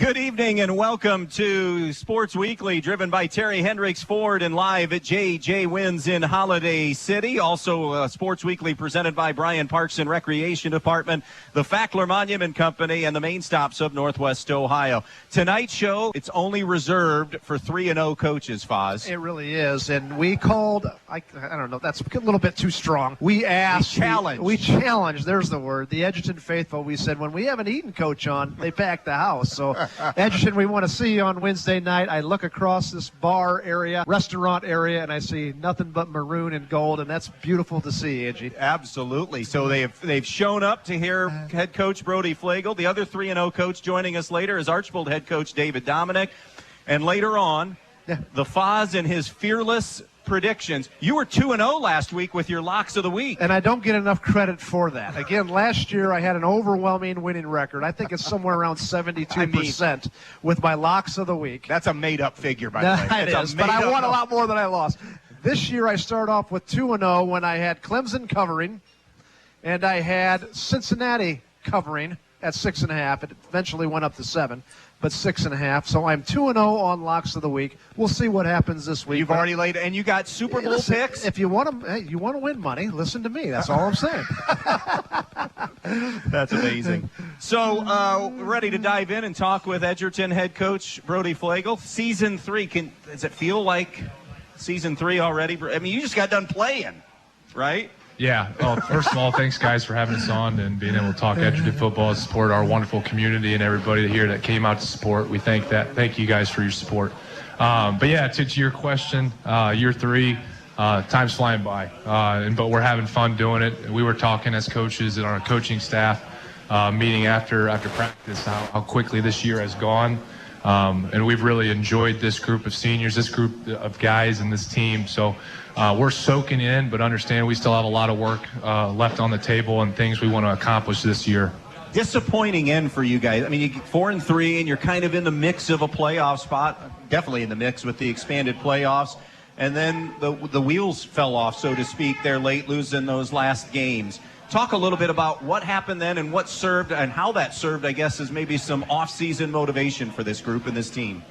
Good evening and welcome to Sports Weekly, driven by Terry Hendricks Ford and live at J.J. Wynn's in Holiday City. Also, Sports Weekly presented by Bryan Parks and Recreation Department, the Fackler Monument Company, and the main stops of Northwest Ohio. Tonight's show, it's only reserved for 3-0 coaches, Foz. It really is. And we called, I don't know, that's a little bit too strong. We asked. We challenged, there's the word, the Edgerton faithful. We said, when we have an Eaton coach on, they pack the house. So, Edgerton, we want to see you on Wednesday night. I look across this bar area, restaurant area, and I see nothing but maroon and gold, and that's beautiful to see, Angie. Absolutely. So they've shown up to hear head coach Brody Flegal. The other 3-0 coach joining us later is Archbold head coach David Dominique. And later on, the Foz and his fearless predictions. You were 2-0 last week with your locks of the week. And I don't get enough credit for that. Again, last year I had an overwhelming winning record. I think it's somewhere around 72% with my locks of the week. That's a made-up figure, by the way. It is, but I won a lot more than I lost. This year I start off with 2-0 when I had Clemson covering, and I had Cincinnati covering at 6.5. It eventually went up to 7. But 6.5. So I'm 2-0 on locks of the week. We'll see what happens this week. You've already laid, and you got Super Bowl picks. If you want to, you want to win money, listen to me. That's all I'm saying. That's amazing. So ready to dive in and talk with Edgerton head coach Brody Flegal. Season 3. Does it feel like season 3 already? I mean, you just got done playing, right? Yeah. Well, first of all, thanks, guys, for having us on and being able to talk Edgerton football, support our wonderful community and everybody here that came out to support. We thank you guys for your support. But, yeah, to your question, year 3, time's flying by. But we're having fun doing it. We were talking as coaches and our coaching staff meeting after practice how quickly this year has gone. And we've really enjoyed this group of seniors, this group of guys and this team. So we're soaking in, but understand we still have a lot of work left on the table and things we want to accomplish this year. Disappointing end for you guys. I mean, you get 4-3, and you're kind of in the mix of a playoff spot. Definitely in the mix with the expanded playoffs. And then the wheels fell off, so to speak, there late, losing those last games. Talk a little bit about what happened then and what served and how that served, I guess, as maybe some off-season motivation for this group and this team.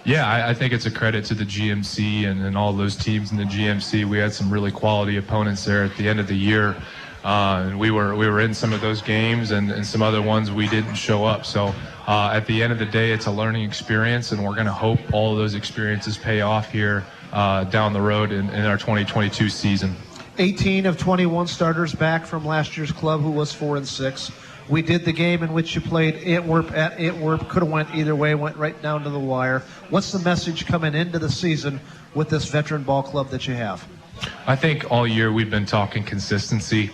Yeah, I think it's a credit to the GMC and all those teams in the GMC. We had some really quality opponents there at the end of the year. And we were in some of those games and some other ones we didn't show up. So at the end of the day, it's a learning experience, and we're going to hope all of those experiences pay off here down the road in our 2022 season. 18 of 21 starters back from last year's club, who was 4-6. We did the game in which you played Antwerp at Antwerp. Could have went either way, went right down to the wire. What's the message coming into the season with this veteran ball club that you have? I think all year we've been talking consistency.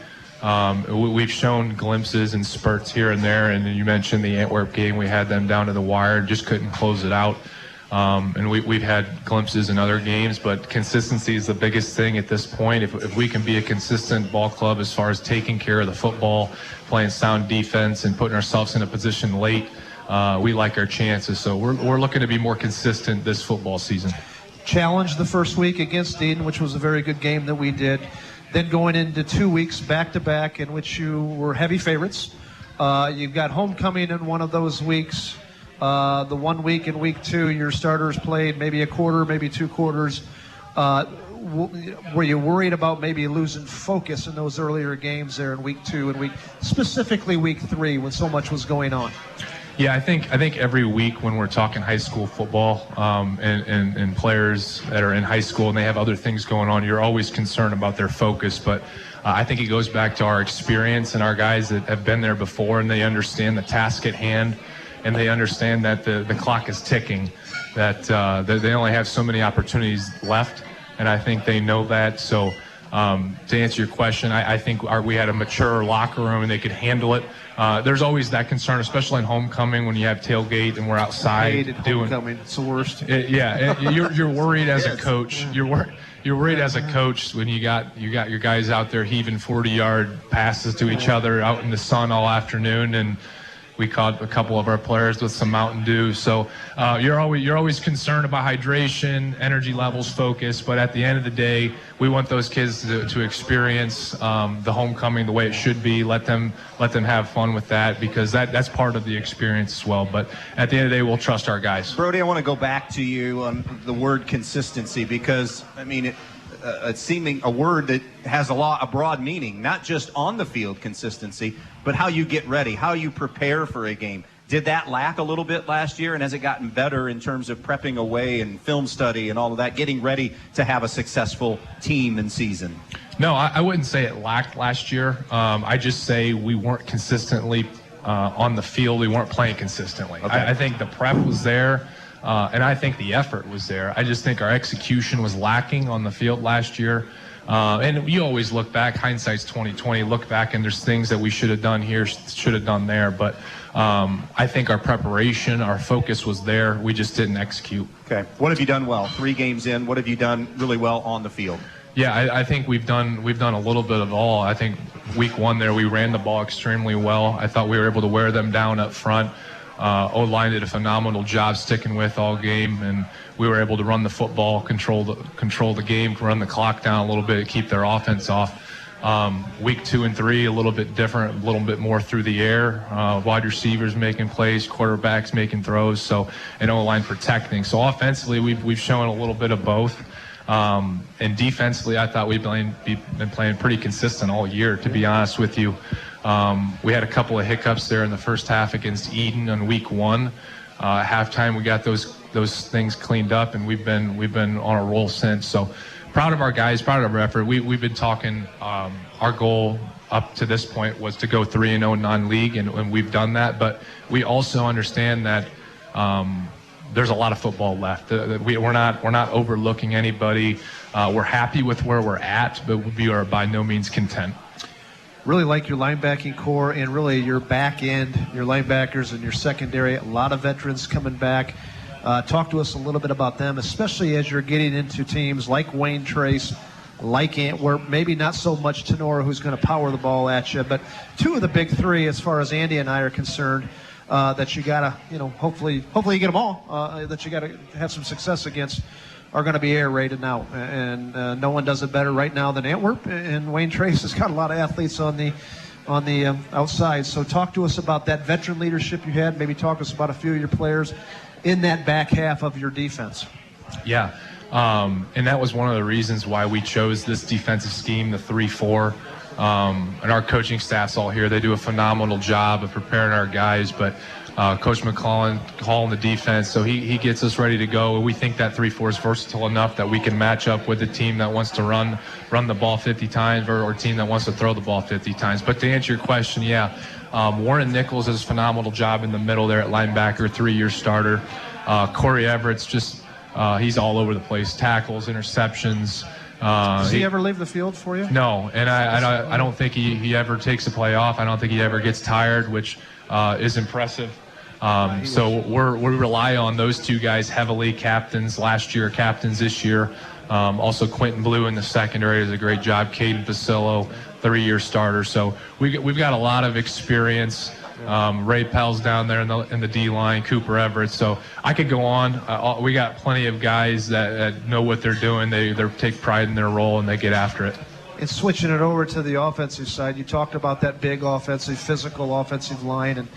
We've shown glimpses and spurts here and there, and you mentioned the Antwerp game. We had them down to the wire and just couldn't close it out. And we've had glimpses in other games, but consistency is the biggest thing at this point. If we can be a consistent ball club as far as taking care of the football, playing sound defense, and putting ourselves in a position late, we like our chances. So we're looking to be more consistent this football season. Challenge the first week against Eden, which was a very good game that we did. Then going into 2 weeks back-to-back in which you were heavy favorites. You've got homecoming in one of those weeks. The 1 week in week 2, your starters played maybe a quarter, maybe 2 quarters. Were you worried about maybe losing focus in those earlier games there in week 2 and specifically week 3 when so much was going on? Yeah, I think every week when we're talking high school football and players that are in high school and they have other things going on, you're always concerned about their focus. But I think it goes back to our experience and our guys that have been there before, and they understand the task at hand. And they understand that the clock is ticking, that they only have so many opportunities left, and I think they know that. So to answer your question, I think we had a mature locker room and they could handle it. There's always that concern, especially in homecoming when you have tailgate and we're outside doing homecoming. It's the worst. You're worried as a coach. You're worried as a coach when you got your guys out there heaving 40-yard passes to each other out in the sun all afternoon, and We caught a couple of our players with some Mountain Dew. So you're always concerned about hydration, energy levels, focus. But at the end of the day, we want those kids to experience the homecoming the way it should be. Let them have fun with that, because that's part of the experience as well. But at the end of the day, we'll trust our guys. Brody, I want to go back to you on the word consistency, because I mean it's seeming a word that has a broad meaning, not just on the field consistency, but how you get ready, how you prepare for a game. Did that lack a little bit last year, and has it gotten better in terms of prepping away and film study and all of that, getting ready to have a successful team and season? No, I wouldn't say it lacked last year. I just say we weren't consistently on the field. We weren't playing consistently. Okay. I think the prep was there. And I think the effort was there. I just think our execution was lacking on the field last year. And you always look back, hindsight's 2020, look back and there's things that we should have done here, should have done there. But I think our preparation, our focus was there. We just didn't execute. Okay. What have you done well? 3 games in, what have you done really well on the field? Yeah, I think we've done a little bit of all. I think week 1 there, we ran the ball extremely well. I thought we were able to wear them down up front. O-line did a phenomenal job sticking with all game, and we were able to run the football, control the game, run the clock down a little bit, keep their offense off. Week 2 and 3, a little bit different, a little bit more through the air. Wide receivers making plays, quarterbacks making throws, and O-line protecting. So offensively, we've shown a little bit of both. And defensively, I thought we've been playing pretty consistent all year, to be honest with you. We had a couple of hiccups there in the first half against Eden on week 1. Halftime, we got those things cleaned up, and we've been on a roll since. So proud of our guys, proud of our effort. We've been talking. Our goal up to this point was to go 3-0 non-league, and we've done that. But we also understand that there's a lot of football left. We're not overlooking anybody. We're happy with where we're at, but we are by no means content. Really like your linebacking core and really your back end, your linebackers and your secondary. A lot of veterans coming back. Talk to us a little bit about them, especially as you're getting into teams like Wayne Trace, like Antwerp, maybe not so much Tenora, who's going to power the ball at you, but 2 of the big 3, as far as Andy and I are concerned, that you got to, hopefully you get them all, that you got to have some success against, are going to be air rated now, and no one does it better right now than Antwerp. And Wayne Trace has got a lot of athletes on the outside. So talk to us about that veteran leadership you had. Maybe talk to us about a few of your players in that back half of your defense. Yeah, and that was one of the reasons why we chose this defensive scheme, the 3-4. And our coaching staff's all here. They do a phenomenal job of preparing our guys, but Coach McClellan calling the defense, so he gets us ready to go. We think that 3-4 is versatile enough that we can match up with a team that wants to run the ball 50 times or a team that wants to throw the ball 50 times. But to answer your question, Warren Nichols does a phenomenal job in the middle there at linebacker, 3-year starter. Corey Everett's he's all over the place, tackles, interceptions. Does he ever leave the field for you? No, and I don't think he ever takes a play off. I don't think he ever gets tired, which is impressive. So we rely on those 2 guys heavily, captains last year, captains this year. Also Quentin Blue in the secondary does a great job. Caden Pasillo, 3-year starter. So we've got a lot of experience. Ray Pell's down there in the D line, Cooper Everett. So I could go on. We got plenty of guys that know what they're doing. They take pride in their role and they get after it. And switching it over to the offensive side, you talked about that big offensive, physical offensive line, and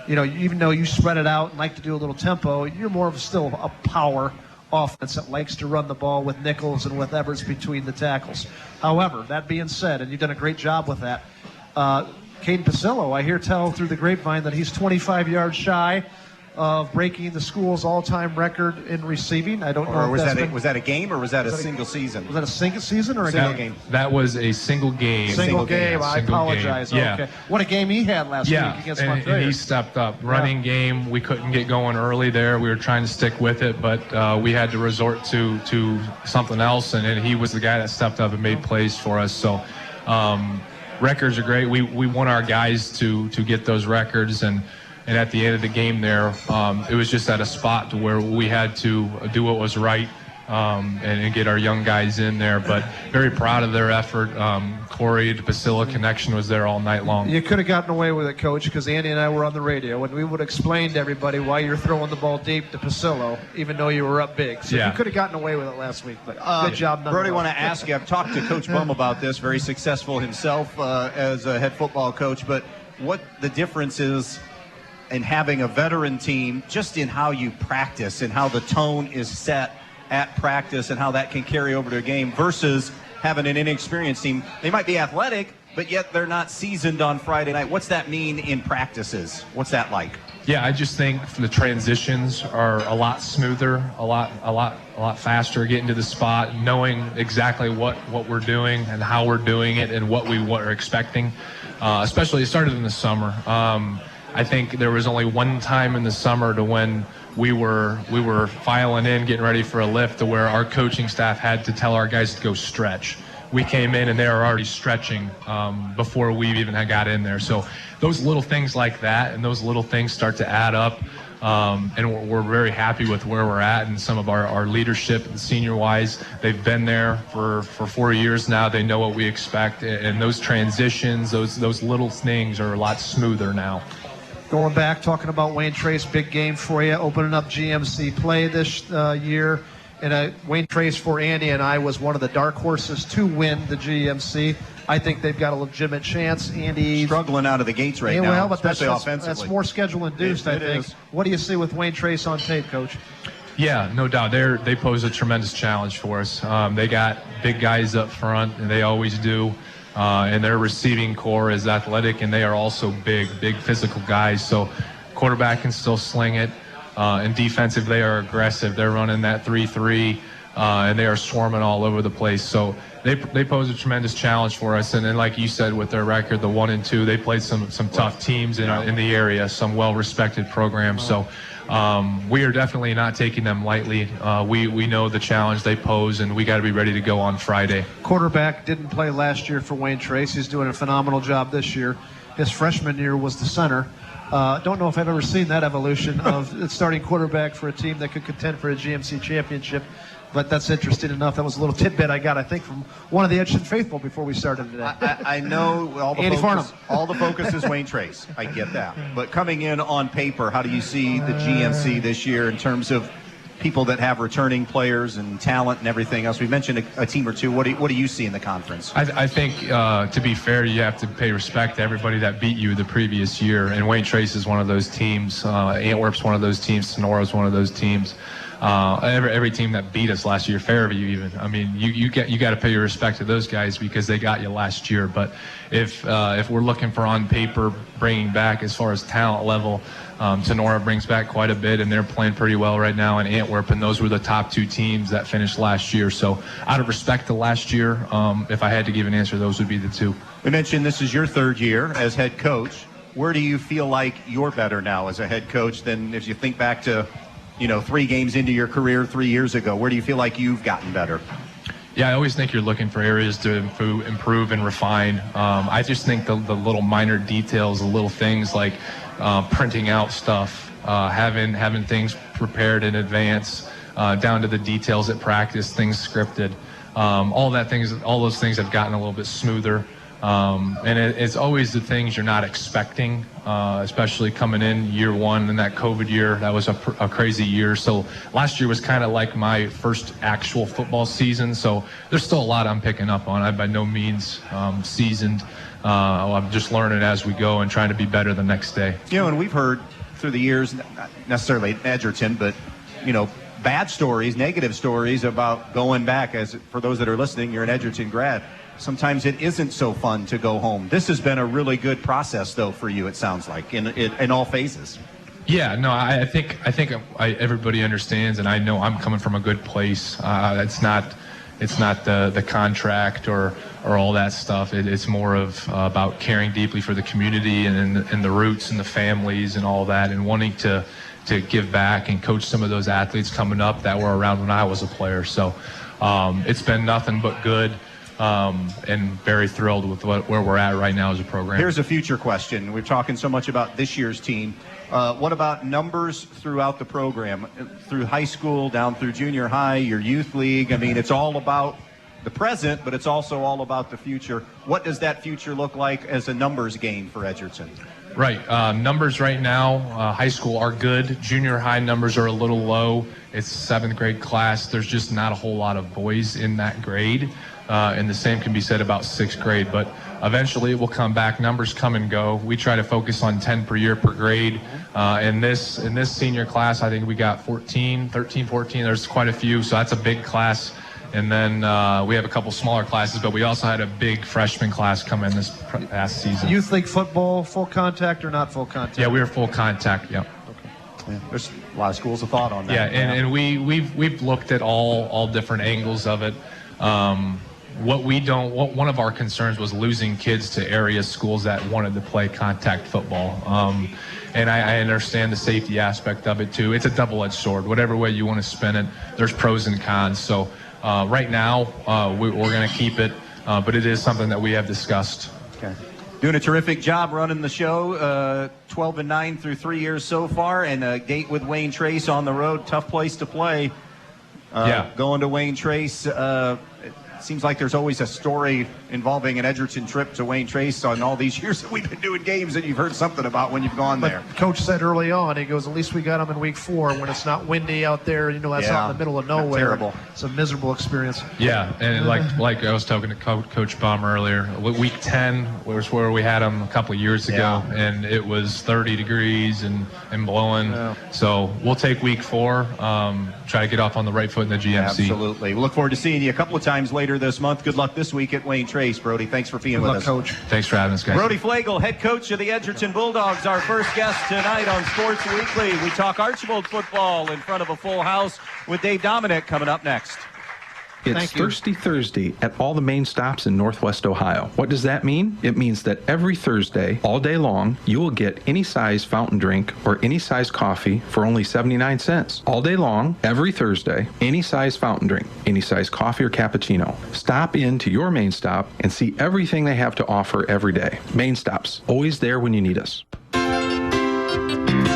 even though you spread it out and like to do a little tempo, you're more of still a power offense that likes to run the ball with Nichols and with Everts between the tackles. However, that being said, and you've done a great job with that, Caden Pasillo, I hear tell through the grapevine that he's 25 yards shy of breaking the school's all-time record in receiving. I don't know. Or was that a game, or was that a single season? Was that a single season or a game? That was a single game. Single game. I apologize. Game. Yeah. Okay. What a game he had last week against Montreal. And he stepped up. Running game, we couldn't get going early there. We were trying to stick with it, but we had to resort to something else, and he was the guy that stepped up and made plays for us. So records are great. We want our guys to get those records, and at the end of the game there, it was just at a spot to where we had to do what was right and get our young guys in there. But very proud of their effort. Corey, the Pasilla connection was there all night long. You could have gotten away with it, Coach, because Andy and I were on the radio, and we would explain to everybody why you're throwing the ball deep to Pasilla, even though you were up big. So you could have gotten away with it last week, but good job. Brody, I want to ask you, I've talked to Coach Bumb about this, very successful himself as a head football coach, but what the difference is in having a veteran team, just in how you practice and how the tone is set at practice and how that can carry over to a game versus having an inexperienced team. They might be athletic, but yet they're not seasoned on Friday night. What's that mean in practices? What's that like? Yeah, I just think the transitions are a lot smoother, a lot faster, getting to the spot, knowing exactly what we're doing and how we're doing it and what we were expecting. Especially it started in the summer. I think there was only one time in the summer to when we were filing in, getting ready for a lift, to where our coaching staff had to tell our guys to go stretch. We came in and they were already stretching before we even had got in there. So those little things like that and those little things start to add up. And we're very happy with where we're at, and some of our leadership, senior-wise, they've been there for 4 years now. They know what we expect, and those transitions, those little things are a lot smoother now. Going back, talking about Wayne Trace, big game for you, opening up GMC play this year. And Wayne Trace, for Andy and I, was one of the dark horses to win the GMC. I think they've got a legitimate chance. Andy struggling out of the gates right now, well, but especially offensively. That's more schedule-induced, I think. What do you see with Wayne Trace on tape, Coach? Yeah, no doubt. They pose a tremendous challenge for us. They got big guys up front, and they always do. And their receiving core is athletic, and they are also big physical guys. So quarterback can still sling it. And defensive, they are aggressive. They're running that 3-3, and they are swarming all over the place. So they pose a tremendous challenge for us. And then, like you said, with their record, the 1-2, they played some tough teams in the area, some well-respected programs. So we are definitely not taking them lightly. We know the challenge they pose, and we got to be ready to go on Friday. Quarterback didn't play last year for Wayne Trace. He's doing a phenomenal job this year. His freshman year was the center. Don't know if I've ever seen that evolution of starting quarterback for a team that could contend for a GMC championship, but that's interesting enough. That was a little tidbit I got, I think, from one of the Edgerton faithful before we started today. I know all the focus is Wayne Trace. I get that. But coming in on paper, how do you see the GMC this year in terms of people that have returning players and talent and everything else? We mentioned a team or two. What do you see in the conference? I think, to be fair, you have to pay respect to everybody that beat you the previous year. And Wayne Trace is one of those teams. Antwerp's one of those teams. Sonora's one of those teams. Every team that beat us last year, Fairview even. I mean, you got to pay your respect to those guys because they got you last year. But if we're looking for on paper bringing back as far as talent level, Sonora brings back quite a bit, and they're playing pretty well right now in Antwerp, and those were the top two teams that finished last year. So out of respect to last year, if I had to give an answer, those would be the two. We mentioned this is your third year as head coach. Where do you feel like you're better now as a head coach than if you think back to 3 games into your career 3 years ago? Where do you feel like you've gotten better? Yeah, I always think you're looking for areas to improve and refine. I just think the little minor details, the little things like printing out stuff, having things prepared in advance, down to the details at practice, things scripted. All those things have gotten a little bit smoother. And it's always the things you're not expecting, especially coming in year one and that COVID year. That was a crazy year. So last year was kind of like my first actual football season. So there's still a lot I'm picking up on. I'm by no means seasoned. I'm just learning as we go and trying to be better the next day. And we've heard through the years, not necessarily at Edgerton, but, bad stories, negative stories about going back. As for those that are listening, you're an Edgerton grad. Sometimes it isn't so fun to go home. This has been a really good process, though, for you, it sounds like, in all phases. Yeah, no, I think everybody understands, and I know I'm coming from a good place. It's not the contract or all that stuff. It's more of about caring deeply for the community and the roots and the families and all that, and wanting to give back and coach some of those athletes coming up that were around when I was a player. So it's been nothing but good. And very thrilled with where we're at right now as a program. Here's a future question. We're talking so much about this year's team. What about numbers throughout the program, through high school, down through junior high, your youth league? I mean, it's all about the present, but it's also all about the future. What does that future look like as a numbers game for Edgerton? Right. Numbers right now, high school are good. Junior high numbers are a little low. It's 7th grade class. There's just not a whole lot of boys in that grade. And the same can be said about 6th grade. But eventually it will come back. Numbers come and go. We try to focus on 10 per year per grade. In this senior class, I think we got 13, 14. There's quite a few. So that's a big class. And then we have a couple smaller classes, but we also had a big freshman class come in this past season. Youth league football, full contact or not full contact? Yeah, we were full contact. Yep. Okay. Yeah, there's a lot of schools of thought on that. Yeah, and we've looked at all different angles of it. One of our concerns was losing kids to area schools that wanted to play contact football. And I understand the safety aspect of it too. It's a double-edged sword. Whatever way you want to spin it, there's pros and cons. So right now, we're going to keep it, but it is something that we have discussed. Okay. Doing a terrific job running the show, 12-9 through 3 years so far, and a date with Wayne Trace on the road. Tough place to play. Going to Wayne Trace, it seems like there's always a story involving an Edgerton trip to Wayne Trace on all these years that we've been doing games that you've heard something about when you've gone there. But Coach said early on, he goes, at least we got them in week 4 when it's not windy out there. You know, that's out in the middle of nowhere. Terrible. It's a miserable experience. Yeah, and like I was talking to Coach Bumb earlier, week 10 was where we had him a couple of years ago, and it was 30 degrees and blowing. Yeah. So we'll take week 4, try to get off on the right foot in the GMC. Absolutely. We look forward to seeing you a couple of times later this month. Good luck this week at Wayne Trace, Brody. Thanks for being with us. Coach. Thanks for having us, guys. Brody Flegal, head coach of the Edgerton Bulldogs, our first guest tonight on Sports Weekly. We talk Archbold football in front of a full house with Dave Dominique coming up next. It's Thirsty Thursday at all the main stops in Northwest Ohio. What does that mean? It means that every Thursday, all day long, you will get any size fountain drink or any size coffee for only 79 cents. All day long, every Thursday, any size fountain drink, any size coffee or cappuccino. Stop in to your main stop and see everything they have to offer every day. Main stops, always there when you need us.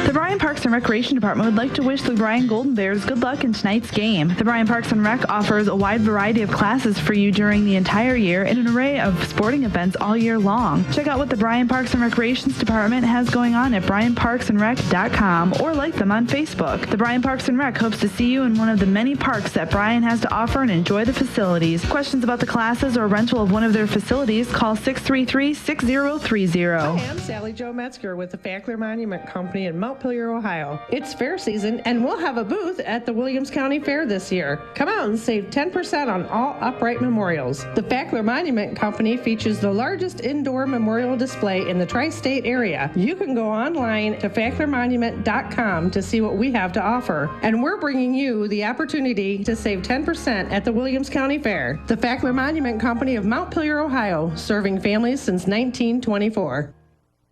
The Bryan Parks and Recreation Department would like to wish the Bryan Golden Bears good luck in tonight's game. The Bryan Parks and Rec offers a wide variety of classes for you during the entire year and an array of sporting events all year long. Check out what the Bryan Parks and Recreations Department has going on at bryanparksandrec.com or like them on Facebook. The Bryan Parks and Rec hopes to see you in one of the many parks that Bryan has to offer and enjoy the facilities. Questions about the classes or rental of one of their facilities, call 633-6030. Hi, I'm Sally Jo Metzger with the Fackler Monument Company in Mount Pillier, Ohio. It's fair season, and we'll have a booth at the Williams County Fair this year. Come out and save 10% on all upright memorials. The Fackler Monument Company features the largest indoor memorial display in the tri-state area. You can go online to facklermonument.com to see what we have to offer. And we're bringing you the opportunity to save 10% at the Williams County Fair. The Fackler Monument Company of Mount Pillier, Ohio, serving families since 1924.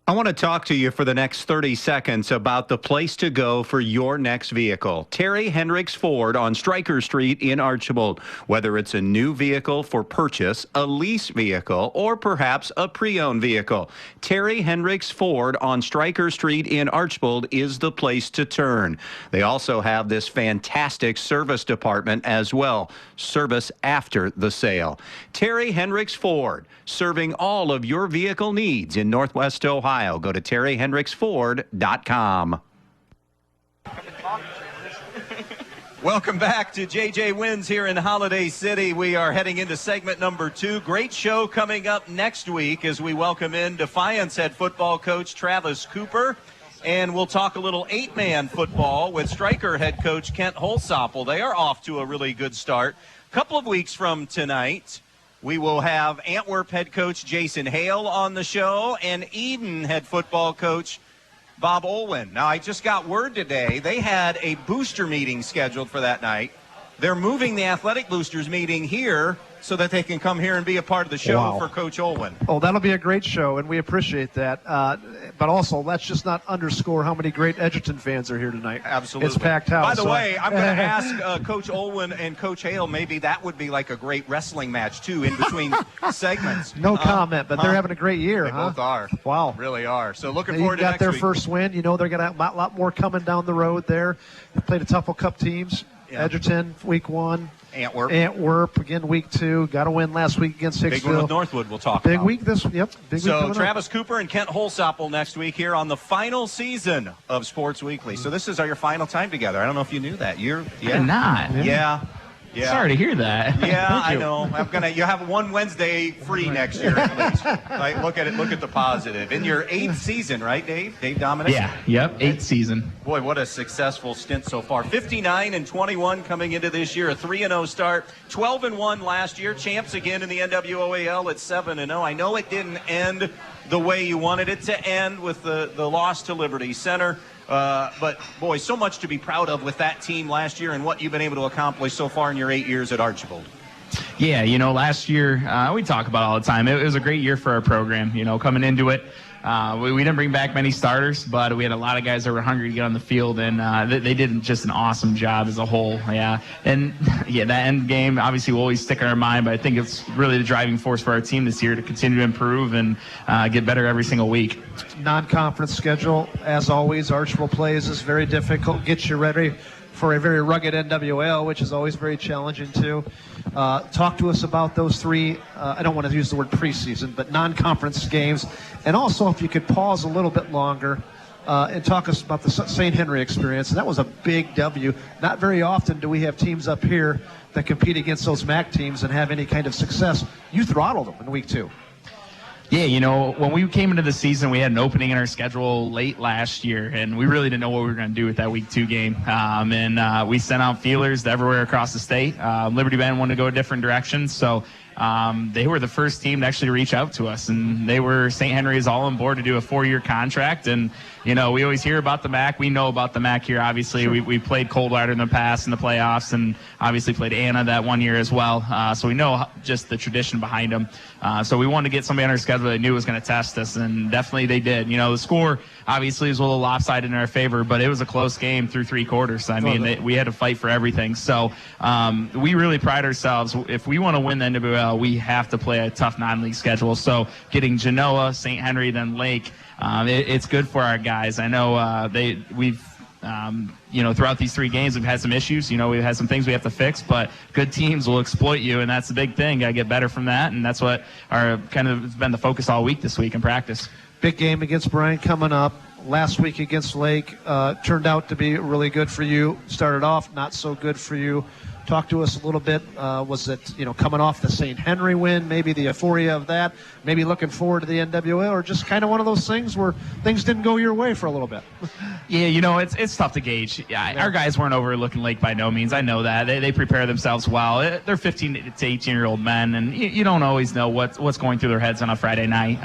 I want to talk to you for the next 30 seconds about the place to go for your next vehicle. Terry Hendricks Ford on Stryker Street in Archbold. Whether it's a new vehicle for purchase, a lease vehicle, or perhaps a pre-owned vehicle, Terry Hendricks Ford on Stryker Street in Archbold is the place to turn. They also have this fantastic service department as well. Service after the sale. Terry Hendricks Ford, serving all of your vehicle needs in Northwest Ohio. Go to terryhendricksford.com. Welcome back to JJ Wins here in Holiday City. We are heading into segment number 2. Great show coming up next week as we welcome in Defiance head football coach Travis Cooper. And we'll talk a little 8-man football with Stryker head coach Kent Holsoppel. They are off to a really good start. A couple of weeks from tonight, we will have Antwerp head coach Jason Hale on the show and Eden head football coach Bob Olwyn. Now, I just got word today they had a booster meeting scheduled for that night. they're moving the Athletic Boosters meeting here so that they can come here and be a part of the show for Coach Olwyn. Oh, that'll be a great show, and we appreciate that. But also, let's just not underscore how many great Edgerton fans are here tonight. Absolutely. It's packed house. By the way, I'm going to ask Coach Olwyn and Coach Hale, maybe that would be like a great wrestling match, too, in between segments. No comment, but they're having a great year, They both are. Wow. Really are. So looking They forward to got next their week. first win. You know they're going to have a lot more coming down the road there. They played a couple cup teams. Yeah. Edgerton, week 1. Antwerp, again, week 2. Got a win last week against Hicksville. Big one with Northwood we'll talk Big about. week this week, yep. Big week So Travis Cooper and Kent Holsopple next week here on the final season of Sports Weekly. So this is your final time together. I don't know if you knew that. You're not. Yeah. Sorry to hear that. Yeah, I know. You have one Wednesday free next year at least. Like, look at the positive. In your 8th season, right, Dave? Dave Dominique? Yeah. Yep. 8th season. Boy, what a successful stint so far. 59-21 coming into this year, a 3-0 start, 12-1 last year, champs again in the NWOAL at 7-0. I know it didn't end the way you wanted it to end with the loss to Liberty Center. But, boy, so much to be proud of with that team last year and what you've been able to accomplish so far in your 8 years at Archbold. Yeah, last year, we talk about it all the time. It was a great year for our program, coming into it. We didn't bring back many starters, but we had a lot of guys that were hungry to get on the field, and they did just an awesome job as a whole. Yeah, and that end game obviously will always stick in our mind, but I think it's really the driving force for our team this year to continue to improve and get better every single week. Non-conference schedule, as always. Archbold plays is very difficult. Gets you ready for a very rugged NWL, which is always very challenging too. Talk to us about those 3, I don't want to use the word preseason, but non-conference games. And also, if you could pause a little bit longer and talk us about the St. Henry experience. And that was a big W. Not very often do we have teams up here that compete against those MAC teams and have any kind of success. You throttled them in week 2. Yeah, when we came into the season, we had an opening in our schedule late last year, and we really didn't know what we were going to do with that week 2 game. And we sent out feelers to everywhere across the state. Liberty Bend wanted to go a different direction, so they were the first team to actually reach out to us, and St. Henry is all on board to do a 4-year contract. And we always hear about the MAC. We know about the MAC here. Obviously, sure. we played Coldwater in the past in the playoffs, and obviously played Anna that one year as well. So we know just the tradition behind them. So we wanted to get somebody on our schedule that knew was going to test us, and definitely they did. The score obviously was a little lopsided in our favor, but it was a close game through 3 quarters. I mean, we had to fight for everything. So we really pride ourselves. If we want to win the NWL, we have to play a tough non-league schedule. So getting Genoa, St. Henry, then Lake, it's good for our guys. I know we've throughout these 3 games, we've had some issues. We've had some things we have to fix, but good teams will exploit you, and that's the big thing. Got to get better from that, and that's what our kind of has been the focus all week this week in practice. Big game against Bryant coming up. Last week against Lake turned out to be really good for you. Started off not so good for you. Talk to us a little bit. Was it, coming off the St. Henry win, maybe the euphoria of that, maybe looking forward to the NWL, or just kind of one of those things where things didn't go your way for a little bit? Yeah, it's tough to gauge. Yeah, our guys weren't overlooking Lake by no means. I know that. They prepare themselves well. They're 15 to 18-year-old men, and you don't always know what's going through their heads on a Friday night.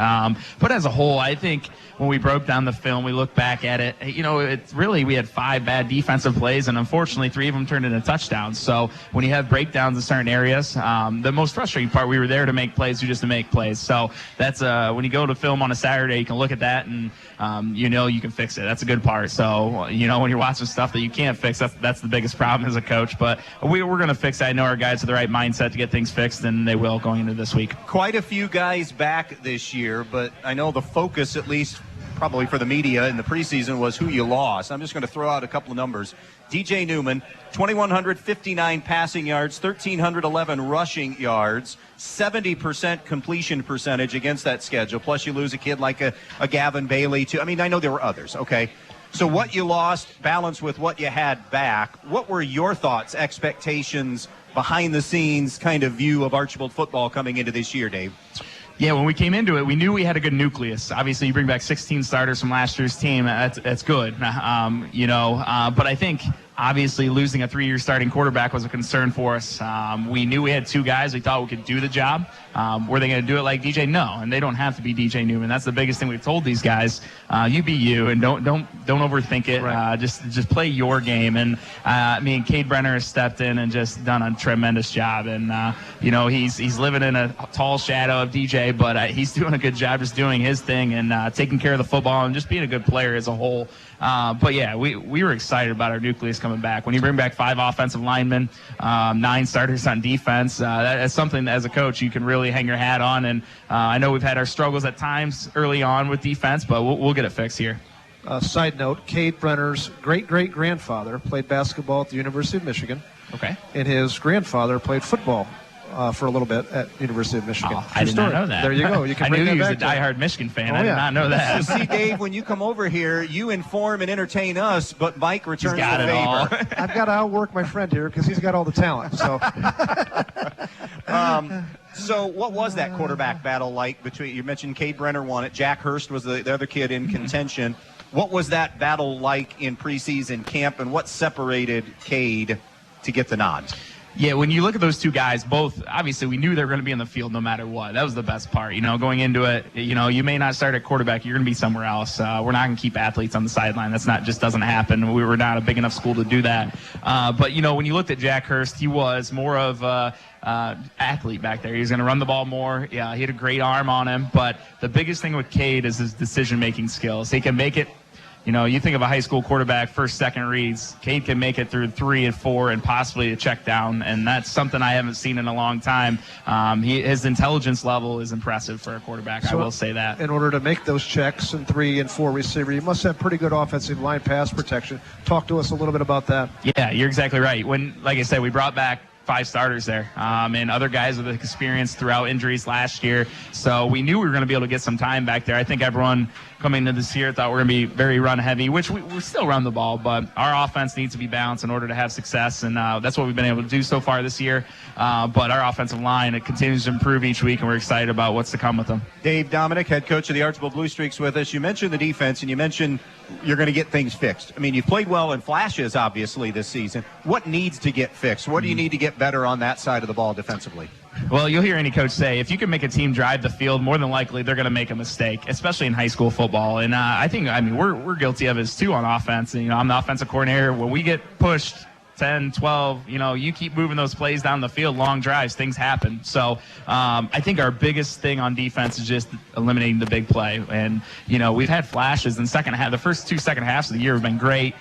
But as a whole, I think when we broke down the film, we look back at it, it's really, we had 5 bad defensive plays, and unfortunately 3 of them turned into touchdowns. So when you have breakdowns in certain areas, the most frustrating part, we were there to make plays, we just to make plays. So that's when you go to film on a Saturday, you can look at that and you can fix it. That's a good part. So when you're watching stuff that you can't fix, that's the biggest problem as a coach. But we're going to fix it. I know our guys have the right mindset to get things fixed, and they will going into this week. Quite a few guys back this year, but I know the focus, at least probably for the media in the preseason, was who you lost. I'm just going to throw out a couple of numbers. DJ Newman, 2,159 passing yards, 1,311 rushing yards, 70% completion percentage against that schedule. Plus you lose a kid like a Gavin Bailey, too. I mean, I know there were others, okay? So what you lost balanced with what you had back. What were your thoughts, expectations, behind the scenes kind of view of Archbold football coming into this year, Dave? Yeah, when we came into it, we knew we had a good nucleus. Obviously, you bring back 16 starters from last year's team. That's good, but I think Obviously, losing a 3-year starting quarterback was a concern for us. We knew we had 2 guys we thought we could do the job. Were they going to do it like DJ? No, and they don't have to be DJ Newman. That's the biggest thing we've told these guys. You be you, and don't overthink it. Right. Just play your game. And Cade Brenner has stepped in and just done a tremendous job. And he's living in a tall shadow of DJ, but he's doing a good job just doing his thing and taking care of the football and just being a good player as a whole. But yeah, we were excited about our nucleus coming back. When you bring back 5 offensive linemen, 9 starters on defense, that's something that, as a coach, you can really hang your hat on. And I know we've had our struggles at times early on with defense, but we'll get it fixed here. Side note, Cade Brenner's great-great-grandfather played basketball at the University of Michigan. Okay. And his grandfather played football for a little bit at University of Michigan. Oh, I did not know that. There you go. You can I bring knew he was that a back diehard Michigan fan. Oh, I did yeah. not know that. So see, Dave, when you come over here, you inform and entertain us, but Mike returns got the it all. favor. I've got to outwork my friend here because he's got all the talent. So, So what was that quarterback battle like between, you mentioned Cade Brenner won it, Jack Hurst was the other kid in contention. What was that battle like in preseason camp, and what separated Cade to get the nod? Yeah, when you look at those 2 guys, both, obviously we knew they were going to be in the field no matter what. That was the best part. Going into it, you may not start at quarterback. You're going to be somewhere else. We're not going to keep athletes on the sideline. Just doesn't happen. We were not a big enough school to do that. But when you looked at Jack Hurst, he was more of a athlete back there. He was going to run the ball more. Yeah, he had a great arm on him. But the biggest thing with Cade is his decision-making skills. He can make it. You think of a high school quarterback, first, second reads. Cade can make it through 3 and 4 and possibly a check down, and that's something I haven't seen in a long time. His intelligence level is impressive for a quarterback, I will say that. In order to make those checks in 3 and 4 receiver, you must have pretty good offensive line pass protection. Talk to us a little bit about that. Yeah, you're exactly right. Like I said, we brought back 5 starters there, and other guys with experience throughout injuries last year. So we knew we were going to be able to get some time back there. I think everyone coming into this year thought we're going to be very run heavy, which we still run the ball, but our offense needs to be balanced in order to have success, and that's what we've been able to do so far this year. But our offensive line, it continues to improve each week, and we're excited about what's to come with them. Dave Dominique, head coach of the Archbold Blue Streaks, with us. You mentioned the defense, and you mentioned you're going to get things fixed. I mean, you've played well in flashes, obviously, this season. What needs to get fixed? What do you need to get better on that side of the ball defensively? Well, you'll hear any coach say, if you can make a team drive the field, more than likely they're going to make a mistake, especially in high school football. And we're guilty of this too on offense. And, I'm the offensive coordinator. When we get pushed 10, 12, you keep moving those plays down the field, long drives, things happen. So I think our biggest thing on defense is just eliminating the big play. And, we've had flashes in second half. The first 2 second halves of the year have been great.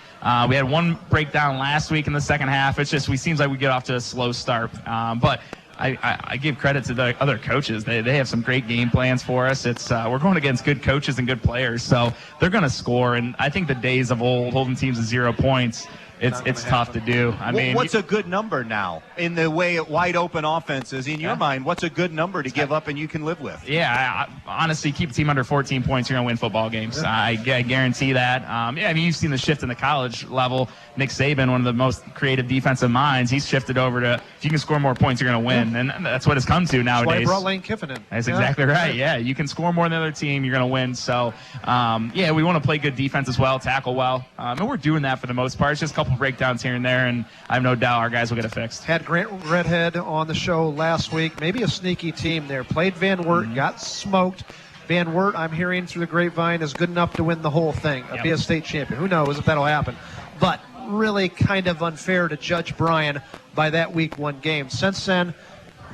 We had one breakdown last week in the second half. It seems like we get off to a slow start. But I give credit to the other coaches. They have some great game plans for us. We're going against good coaches and good players, so they're going to score. And I think the days of old holding teams to 0 points, it's tough to do. What's a good number now in the way wide open offenses? In your mind, what's a good number to give up and you can live with? Yeah, I honestly, keep a team under 14 points, you're going to win football games. Yeah. I guarantee that. You've seen the shift in the college level. Nick Saban, one of the most creative defensive minds, he's shifted over to, if you can score more points, you're going to win. And that's what it's come to nowadays. That's why he brought Lane Kiffin in. That's exactly right. Yeah, you can score more than the other team, you're going to win. So, we want to play good defense as well, tackle well. And we're doing that for the most part. It's just a couple breakdowns here and there, and I have no doubt our guys will get it fixed. Had Grant Redhead on the show last week. Maybe a sneaky team there. Played Van Wert, got smoked. Van Wert, I'm hearing through the grapevine, is good enough to win the whole thing, be a state champion. Who knows if that'll happen. But really kind of unfair to judge Bryan by that week 1 game. Since then,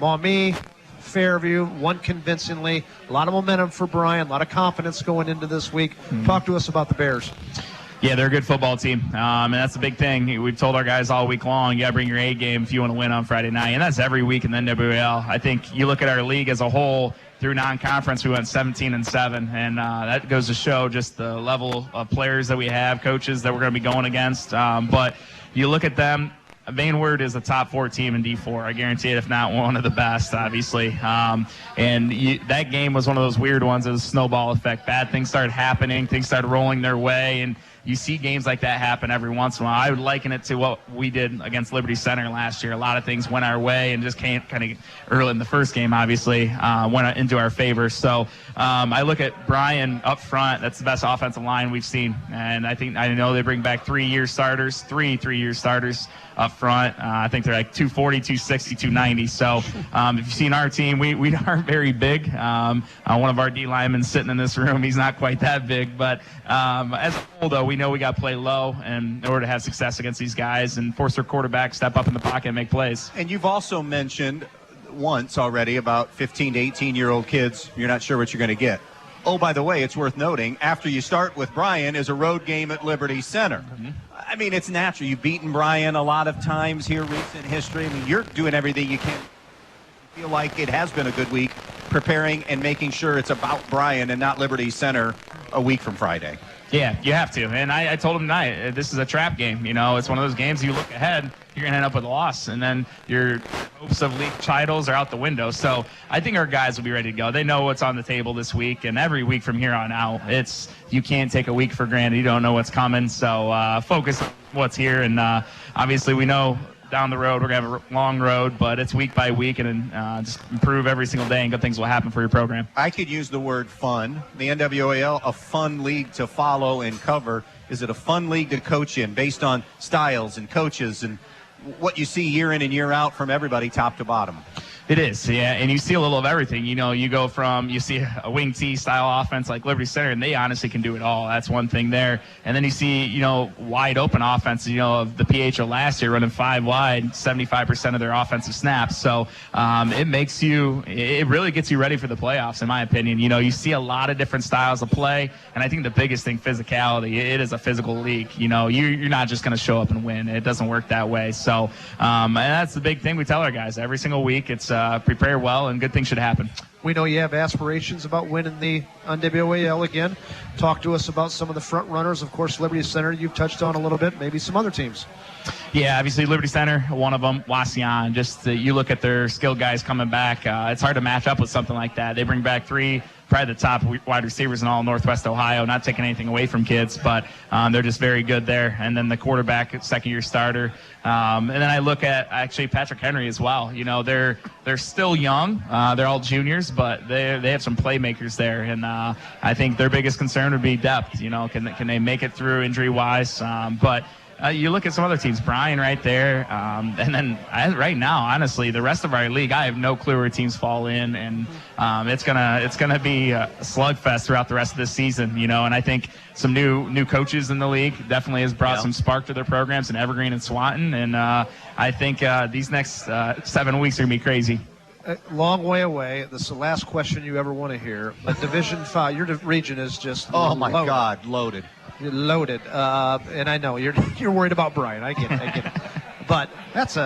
Maumee, Fairview, won convincingly. A lot of momentum for Bryan, a lot of confidence going into this week. Talk to us about the Bears. Yeah, they're a good football team, and that's the big thing. We've told our guys all week long, you got to bring your A game if you want to win on Friday night, and that's every week in the NWL. I think you look at our league as a whole, through non-conference, we went 17-7, and that goes to show just the level of players that we have, coaches that we're going to be going against. But you look at them, Van Wert is a top 4 team in D4. I guarantee it, if not one of the best, obviously. That game was one of those weird ones. It was a snowball effect. Bad things started happening. Things started rolling their way. And you see games like that happen every once in a while. I would liken it to what we did against Liberty Center last year. A lot of things went our way and just kind of early in the first game, obviously, went into our favor. So I look at Bryan up front. That's the best offensive line we've seen. And I know they bring back 3-year starters, three-year starters up front. I think they're like 240, 260, 290. So if you've seen our team, we aren't very big. One of our D linemen sitting in this room, he's not quite that big. But as a whole, though, we know we got to play low in order to have success against these guys and force their quarterback step up in the pocket and make plays. And you've also mentioned once already about 15 to 18-year-old kids, you're not sure what you're going to get. Oh, by the way, it's worth noting, after you start with Bryan is a road game at Liberty Center. Mm-hmm. I mean, it's natural. You've beaten Bryan a lot of times here, recent history. I mean, you're doing everything you can. I feel like it has been a good week preparing and making sure it's about Bryan and not Liberty Center a week from Friday. Yeah, you have to. And I told him tonight, this is a trap game. You know, it's one of those games you look ahead, you're going to end up with a loss. And then your hopes of league titles are out the window. So I think our guys will be ready to go. They know what's on the table this week. And every week from here on out, you can't take a week for granted. You don't know what's coming. So focus on what's here. And obviously we know down the road we're going to have a long road, but it's week by week, and just improve every single day and good things will happen for your program. I could use the word fun. The NWAL, a fun league to follow and cover. Is it a fun league to coach in based on styles and coaches and what you see year in and year out from everybody top to bottom? It is, yeah, and you see a little of everything. You know, you see a wing T style offense like Liberty Center, and they honestly can do it all. That's one thing there. And then you see, wide open offense, of the PHO last year running 5 wide, 75% of their offensive snaps. So it really gets you ready for the playoffs, in my opinion. You see a lot of different styles of play, and I think the biggest thing, physicality. It is a physical league. You're not just going to show up and win. It doesn't work that way. So, and that's the big thing we tell our guys every single week. It's prepare well, and good things should happen. We know you have aspirations about winning the NWAL again. Talk to us about some of the front runners. Of course, Liberty Center you've touched on a little bit, maybe some other teams. Yeah, obviously Liberty Center, one of them, Wasion. Just you look at their skilled guys coming back, it's hard to match up with something like that. They bring back 3 probably the top wide receivers in all Northwest Ohio, not taking anything away from kids, but they're just very good there. And then the quarterback, second-year starter. And then I look at actually Patrick Henry as well. They're still young. They're all juniors, but they have some playmakers there. And I think their biggest concern would be depth. Can they make it through injury-wise? But you look at some other teams, Bryan right there, and then right now, honestly, the rest of our league, I have no clue where teams fall in, and it's gonna be a slugfest throughout the rest of this season, And I think some new coaches in the league definitely has brought some spark to their programs in Evergreen and Swanton, and I think these next 7 weeks are gonna be crazy. A long way away. This is the last question you ever want to hear. But Division 5, your region is just God, loaded. You're loaded, and I know you're worried about Bryan. I get it. But that's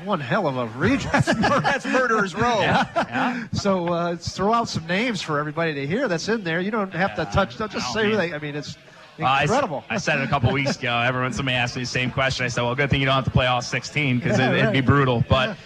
one hell of a region. That's Murderer's Row. Yeah. So let's throw out some names for everybody to hear that's in there. You don't have to touch. Don't just say who they. I mean, it's incredible. I said it a couple weeks ago. Somebody asked me the same question. I said, well, good thing you don't have to play all 16 because it'd be brutal. But,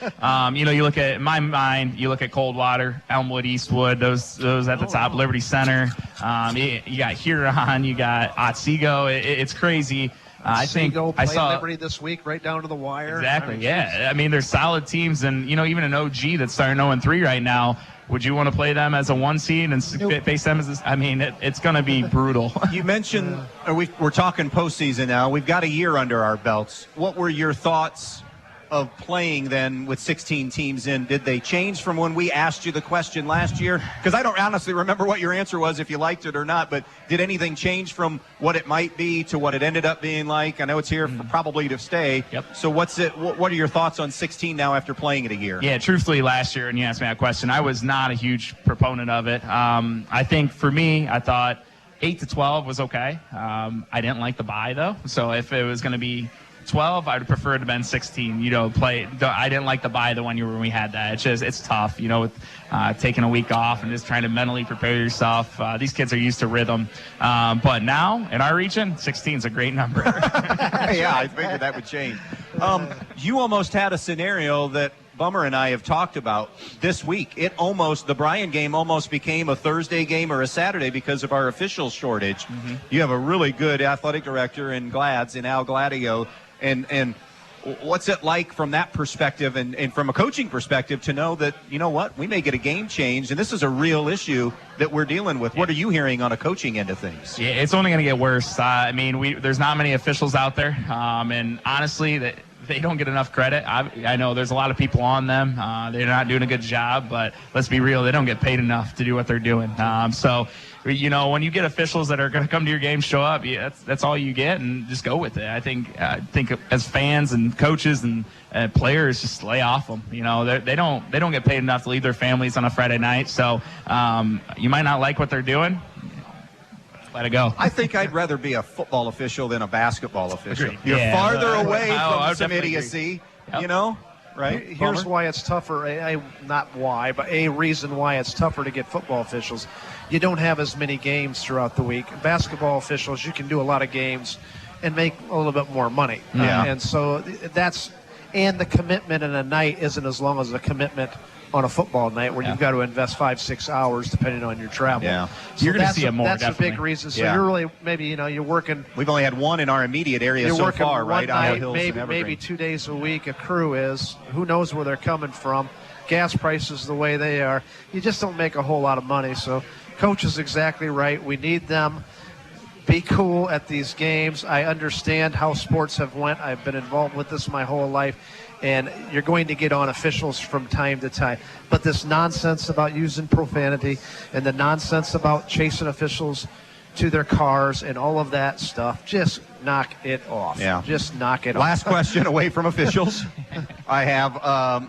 you look at, in my mind, you look at Coldwater, Elmwood, Eastwood, those at the top, Liberty Center. You got Huron, you got Otsego. It's crazy. I think I saw Liberty this week right down to the wire. Exactly, yeah. I mean, they're solid teams. And, even an OG that's starting 0-3 right now, would you want to play them as a 1 seed and face them as it's going to be brutal. You mentioned, we're talking postseason now. We've got a year under our belts. What were your thoughts of playing then with 16 teams in? Did they change from when we asked you the question last year? Because I don't honestly remember what your answer was, if you liked it or not, but did anything change from what it might be to what it ended up being like? I know it's here for probably to stay. Yep. So what are your thoughts on 16 now after playing it a year? Yeah, truthfully, last year, and you asked me that question, I was not a huge proponent of it. I think for me, I thought 8 to 12 was okay. I didn't like the bye, though. So if it was going to be 12, I'd prefer it to been 16. I didn't like the bye the 1 year when we had that. It's tough, with taking a week off and just trying to mentally prepare yourself. These kids are used to rhythm. But now, in our region, 16 is a great number. Yeah, I figured that would change. You almost had a scenario that Bummer and I have talked about this week. The Bryan game almost became a Thursday game or a Saturday because of our official shortage. Mm-hmm. You have a really good athletic director in Al Gladio, and what's it like from that perspective and from a coaching perspective to know that, you know what, we may get a game change, and this is a real issue that we're dealing with. What are you hearing on a coaching end of things? Yeah, it's only going to get worse. There's not many officials out there, and honestly, they don't get enough credit. I know there's a lot of people on them. They're not doing a good job, but let's be real, they don't get paid enough to do what they're doing. So, when you get officials that are going to come to your game, show up, that's all you get, and just go with it. I think as fans and coaches and players, just lay off them. They don't get paid enough to leave their families on a Friday night. So you might not like what they're doing. Let it go. I think I'd rather be a football official than a basketball official. Agreed. You're farther away from some definitely idiocy, Yep. Right? Here's why it's tougher. Not why, but a reason why it's tougher to get football officials. You don't have as many games throughout the week. Basketball officials, you can do a lot of games and make a little bit more money. Yeah. And so and the commitment in a night isn't as long as the commitment on a football night where you've got to invest 5-6 hours depending on your travel. Yeah. So you're going to see it more, that's definitely. a big reason. So Yeah. you're really, maybe, you're working. We've only had one in our immediate area You're so working far, one right? night, Hills and Evergreen. maybe 2 days a week. A crew is. Who knows where they're coming from? Gas prices the way they are. You just don't make a whole lot of money. So, Coach is exactly right. We need them. Be cool at these games. I understand how sports have went. I've been involved with this my whole life. And you're going to get on officials from time to time. But this nonsense about using profanity and the nonsense about chasing officials to their cars and all of that stuff, just knock it off. Yeah. Just knock it Last off. question away from officials. I have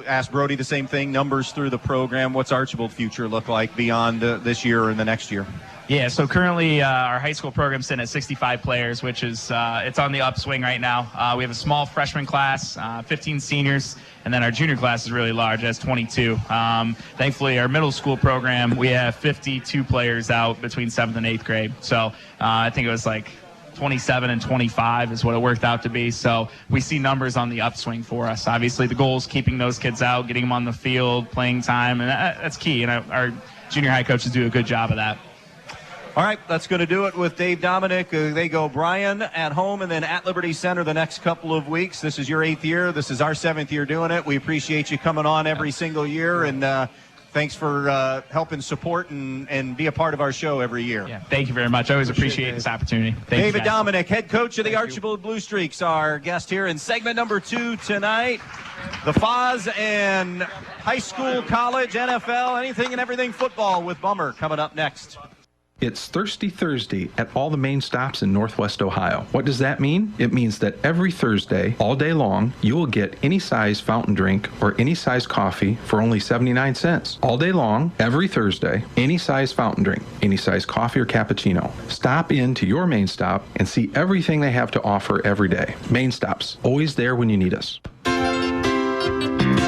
asked Brody the same thing. Numbers through the program. What's Archbold future look like beyond this year or in the next year? Yeah, so currently our high school program's sitting at 65 players, which is it's on the upswing right now. We have a small freshman class, 15 seniors, and then our junior class is really large. That's 22. Thankfully, our middle school program, we have 52 players out between 7th and 8th grade. So I think it was like 27 and 25 is what it worked out to be. So we see numbers on the upswing for us. Obviously, the goal is keeping those kids out, getting them on the field, playing time, and that's key. And our junior high coaches do a good job of that. All right, that's going to do it with Dave Dominique. They go Bryan at home and then at Liberty Center the next couple of weeks. This is your 8th year. This is our 7th year doing it. We appreciate you coming on every single year, and thanks for helping support and be a part of our show every year. Yeah, thank you very much. I always appreciate this opportunity. Thank David you guys. Dominique, head coach of the Archbold Blue Streaks, our guest here in segment number 2 tonight. The Foz and high school, college, NFL, anything and everything football with Bummer coming up next. It's Thirsty Thursday at all the main stops in Northwest Ohio. What does that mean? It means that every Thursday, all day long, you will get any size fountain drink or any size coffee for only 79 cents. All day long, every Thursday, any size fountain drink, any size coffee or cappuccino. Stop in to your main stop and see everything they have to offer every day. Main stops, always there when you need us.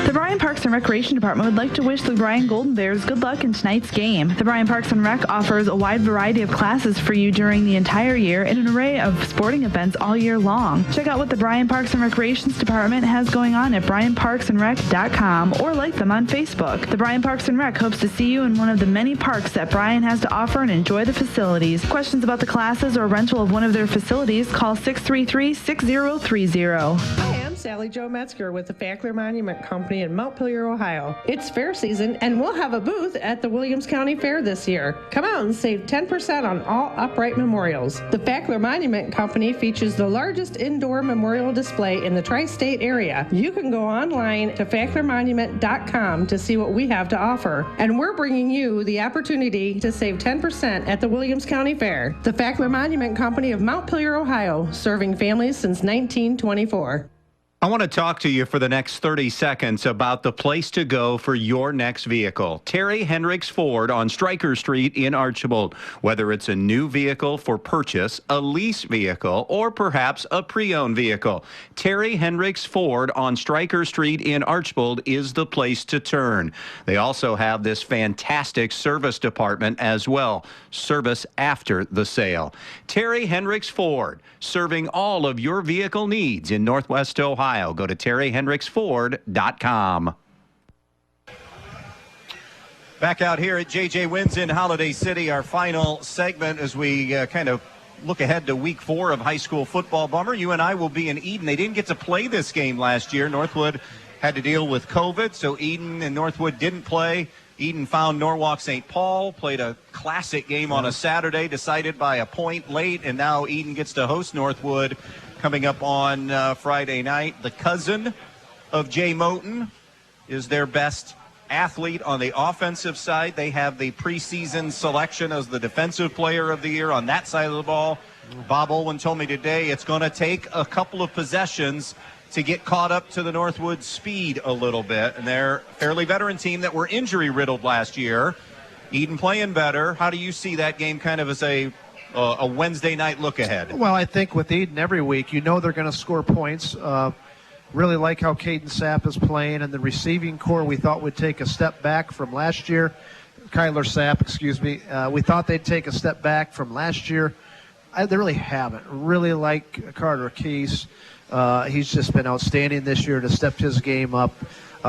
The Bryan Parks and Recreation Department would like to wish the Bryan Golden Bears good luck in tonight's game. The Bryan Parks and Rec offers a wide variety of classes for you during the entire year and an array of sporting events all year long. Check out what the Bryan Parks and Recreations Department has going on at bryanparksandrec.com or like them on Facebook. The Bryan Parks and Rec hopes to see you in one of the many parks that Bryan has to offer and enjoy the facilities. Questions about the classes or rental of one of their facilities, call 633-6030. Hi, I'm Sally Jo Metzger with the Fackler Monument Company in Montpelier, Ohio. It's fair season, and we'll have a booth at the Williams County Fair this year. Come out and save 10% on all upright memorials. The Fackler Monument Company features the largest indoor memorial display in the tri-state area. You can go online to facklermonument.com to see what we have to offer. And we're bringing you the opportunity to save 10% at the Williams County Fair. The Fackler Monument Company of Montpelier, Ohio, serving families since 1924. I want to talk to you for the next 30 seconds about the place to go for your next vehicle. Terry Hendricks Ford on Stryker Street in Archbold. Whether it's a new vehicle for purchase, a lease vehicle, or perhaps a pre-owned vehicle, Terry Hendricks Ford on Stryker Street in Archbold is the place to turn. They also have this fantastic service department as well. Service after the sale. Terry Hendricks Ford, serving all of your vehicle needs in Northwest Ohio. Ohio. Go to terryhendricksford.com. Back out here at J.J. Wynn's in Holiday City, our final segment as we kind of look ahead to week 4 of high school football. Bummer, you and I will be in Eden. They didn't get to play this game last year. Northwood had to deal with COVID, so Eden and Northwood didn't play. Eden found Norwalk St. Paul, played a classic game on a Saturday, decided by a point late, and now Eden gets to host Northwood coming up on Friday night. The cousin of Jay Moten is their best athlete on the offensive side. They have the preseason selection as the defensive player of the year on that side of the ball. Bob Olin told me today it's going to take a couple of possessions to get caught up to the Northwood speed a little bit. And they're a fairly veteran team that were injury riddled last year. Eden playing better. How do you see that game kind of as a Wednesday night look ahead? Well, I think with Eden every week, you know they're going to score points. Really like how Caden Sapp is playing, and the receiving core we thought would take a step back from last year. Kyler Sapp, excuse me. We thought they'd take a step back from last year. They really haven't. Really like Carter Keys. He's just been outstanding this year to step his game up.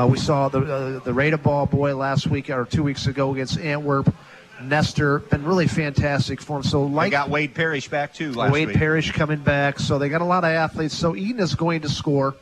We saw the Rada Ball boy last week or 2 weeks ago against Antwerp. Nestor, been really fantastic for him. So they got Wade Parrish back too last week. Wade Parrish coming back. So they got a lot of athletes. So Eden is going to score.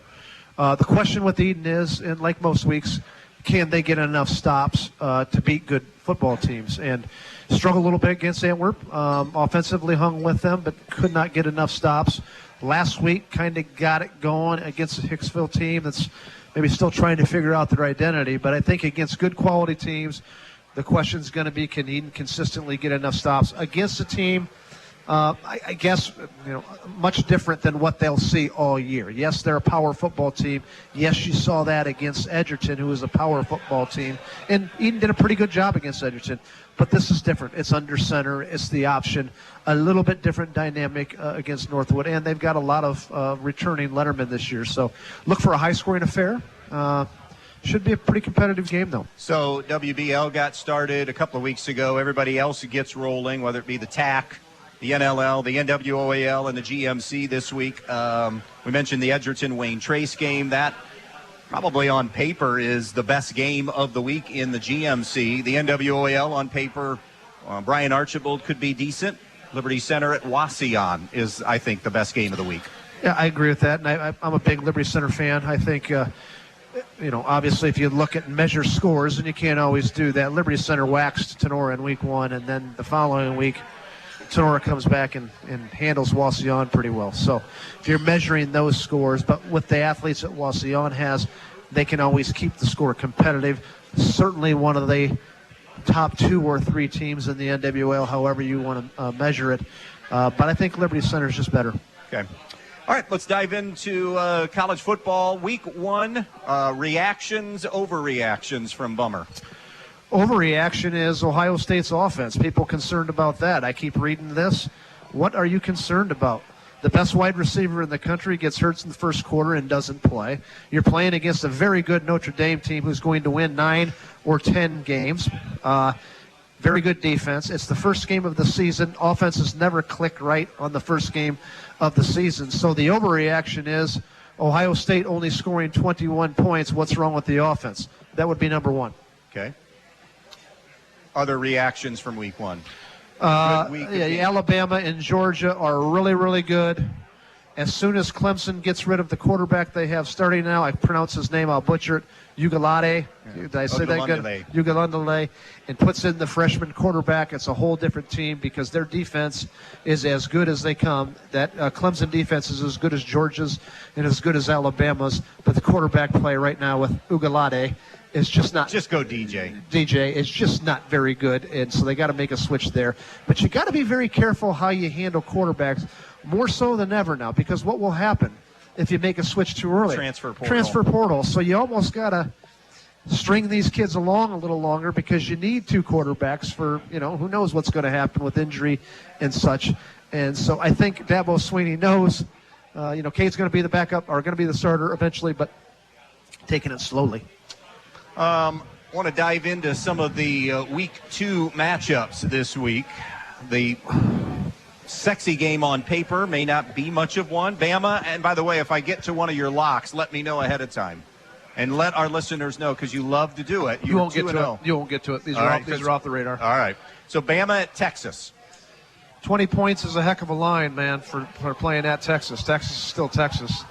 The question with Eden is, and like most weeks, can they get enough stops to beat good football teams? And struggled a little bit against Antwerp. Offensively hung with them, but could not get enough stops. Last week kind of got it going against a Hicksville team that's maybe still trying to figure out their identity. But I think against good quality teams, the question is going to be, can Eden consistently get enough stops against a team, I guess, much different than what they'll see all year. Yes, they're a power football team. Yes, you saw that against Edgerton, who is a power football team. And Eden did a pretty good job against Edgerton. But this is different. It's under center. It's the option. A little bit different dynamic against Northwood. And they've got a lot of returning lettermen this year. So look for a high-scoring affair. Should be a pretty competitive game, though. So WBL got started a couple of weeks ago. Everybody else gets rolling, whether it be the TAC, the NLL, the NWOAL, and the GMC this week. We mentioned the Edgerton-Wayne Trace game. That probably on paper is the best game of the week in the GMC. The NWOAL on paper, Brian Archbold could be decent. Liberty Center at Wauseon is, I think, the best game of the week. Yeah, I agree with that. And I'm a big Liberty Center fan. I think, obviously if you look at and measure scores, and you can't always do that, Liberty Center waxed Tenora in week 1, and then the following week, Tenora comes back and handles Wauseon pretty well. So if you're measuring those scores, but with the athletes that Wauseon has, they can always keep the score competitive. Certainly one of the top 2 or 3 teams in the NWL, however you want to measure it. But I think Liberty Center is just better. Okay. All right, let's dive into college football. Week 1, reactions, overreactions from Bummer. Overreaction is Ohio State's offense. People concerned about that. I keep reading this. What are you concerned about? The best wide receiver in the country gets hurt in the first quarter and doesn't play. You're playing against a very good Notre Dame team who's going to win 9 or 10 games. Very good defense. It's the first game of the season. Offenses never click right on the first game of the season. So the overreaction is Ohio State only scoring 21 points. What's wrong with the offense? That would be number 1. Okay. Other reactions from week 1? Alabama and Georgia are really, really good. As soon as Clemson gets rid of the quarterback they have starting now, I pronounce his name, I'll butcher it, Ugalade. Did I say that good? Ugalande. And puts in the freshman quarterback. It's a whole different team because their defense is as good as they come. That Clemson defense is as good as Georgia's and as good as Alabama's. But the quarterback play right now with Ugalade is just not. Just go DJ. DJ is just not very good, and so they got to make a switch there. But you got to be very careful how you handle quarterbacks, more so than ever now, because what will happen if you make a switch too early? Transfer portal. So you almost got to string these kids along a little longer because you need 2 quarterbacks for, who knows what's going to happen with injury and such. And so I think Dabo Swinney knows, Cade's going to be the backup or going to be the starter eventually, but taking it slowly. Want to dive into some of the week 2 matchups this week. The sexy game on paper, may not be much of one. Bama, and by the way, if I get to one of your locks, let me know ahead of time. And let our listeners know, because you love to do it. You won't get to it. You won't get to it. These are off the radar. All right. So Bama at Texas. 20 points is a heck of a line, man, for playing at Texas. Texas is still Texas.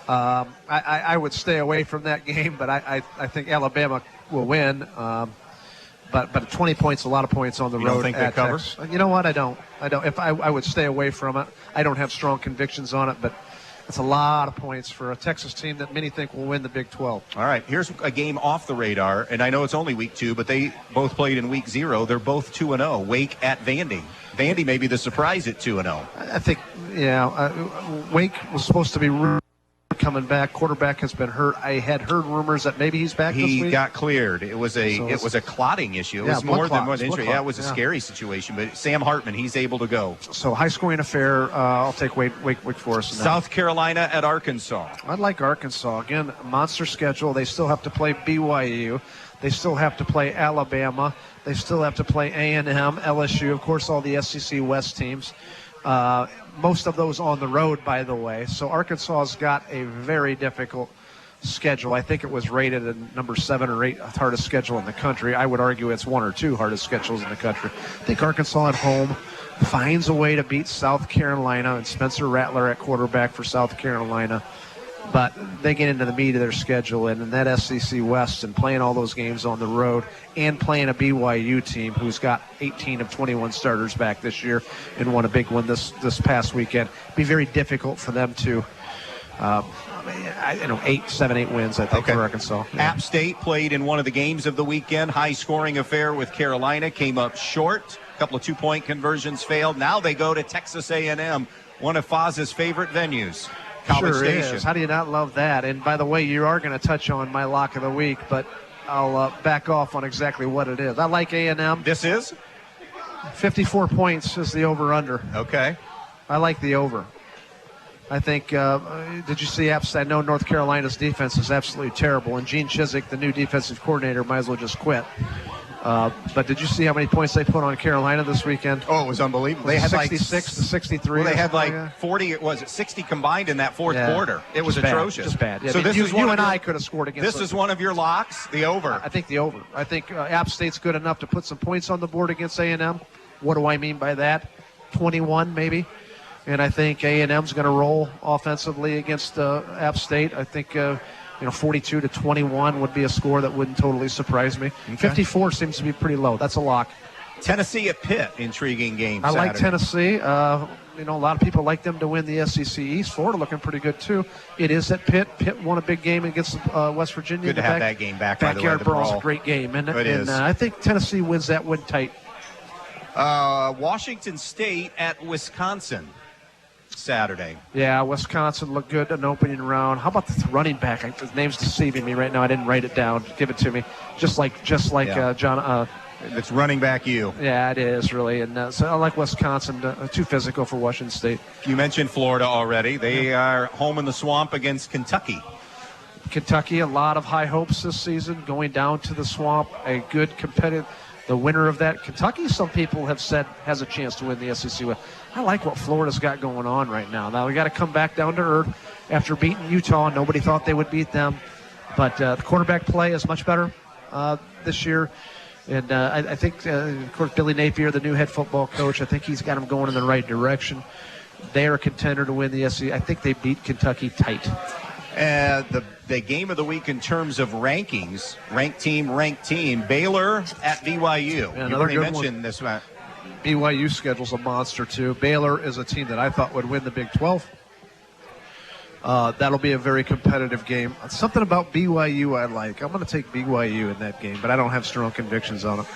I would stay away from that game, but I think Alabama will win. But 20 points, a lot of points on the road. Don't think they cover? Texas. You know what? I don't. If I would stay away from it. I don't have strong convictions on it, but it's a lot of points for a Texas team that many think will win the Big 12. All right, here's a game off the radar, and I know it's only week 2, but they both played in week 0. They're both 2-0. Wake at Vandy. Vandy may be the surprise at 2-0. I think, Wake was supposed to be coming back. Quarterback has been hurt. I had heard rumors that maybe he's back this week. He got cleared. It was a clotting issue. It was more than one injury. Yeah, it was a scary situation. But Sam Hartman, he's able to go. So high-scoring affair. I'll take Wake Forest. South Carolina at Arkansas. I'd like Arkansas. Again, monster schedule. They still have to play BYU. They still have to play Alabama. They still have to play A&M, LSU, of course, all the SEC West teams. Most of those on the road, by the way. So Arkansas's got a very difficult schedule. I think it was rated a number 7 or 8 hardest schedule in the country. I would argue it's 1 or 2 hardest schedules in the country. I think Arkansas at home finds a way to beat South Carolina, and Spencer Rattler at quarterback for South Carolina. But they get into the meat of their schedule, and in that SEC West, and playing all those games on the road, and playing a BYU team who's got 18 of 21 starters back this year and won a big one this past weekend, it'd be very difficult for them to, 8 wins, I think, for Arkansas. Yeah. App State played in one of the games of the weekend. High-scoring affair with Carolina, came up short. A couple of 2-point conversions failed. Now they go to Texas A&M, one of Foz's favorite venues. College Sure Station. is. How do you not love that? And by the way, you are going to touch on my lock of the week, but I'll back off on exactly what it is. I like A&M. This is? 54 points is the over-under. Okay. I like the over. I think, did you see App State? I know North Carolina's defense is absolutely terrible, and Gene Chizik, the new defensive coordinator, might as well just quit. But did you see how many points they put on Carolina this weekend? Oh, it was unbelievable. They had 66 to 63. Well, they had 40, 60 combined in that fourth quarter. It was atrocious. Just bad. Yeah, so this is you and I could have scored against This is one of your locks, the over. I think the over. I think App State's good enough to put some points on the board against A&M. What do I mean by that? 21 maybe. And I think A&M's going to roll offensively against App State. I think 42 to 21 would be a score that wouldn't totally surprise me. Okay. 54 seems to be pretty low. That's a lock. Tennessee at Pitt, intriguing game. I Saturday. like Tennessee. A lot of people like them to win the SEC East. Florida looking pretty good too. It is at Pitt. Pitt won a big game against West Virginia. Good to have that game back. By the way, backyard brawl's a great game, and I think Tennessee wins that one tight. Washington State at Wisconsin. Saturday. Yeah, Wisconsin looked good in the opening round. How about the running back? His name's deceiving me right now. I didn't write it down. Give it to me. Just like John. It's running back you. Yeah, it is really. And so I like Wisconsin. Too physical for Washington State. You mentioned Florida already. They are home in the swamp against Kentucky. Kentucky, a lot of high hopes this season. Going down to the swamp, a good competitive. The winner of that, Kentucky, some people have said, has a chance to win the SEC West. I like what Florida's got going on right now. Now, we got to come back down to earth after beating Utah. Nobody thought they would beat them. But the quarterback play is much better this year. And I think, of course, Billy Napier, the new head football coach, I think he's got them going in the right direction. They are a contender to win the SEC. I think they beat Kentucky tight. The game of the week in terms of rankings, ranked team, Baylor at BYU. Yeah, you already mentioned this one. BYU schedule's a monster, too. Baylor is a team that I thought would win the Big 12. That'll be a very competitive game. Something about BYU I like. I'm going to take BYU in that game, but I don't have strong convictions on it.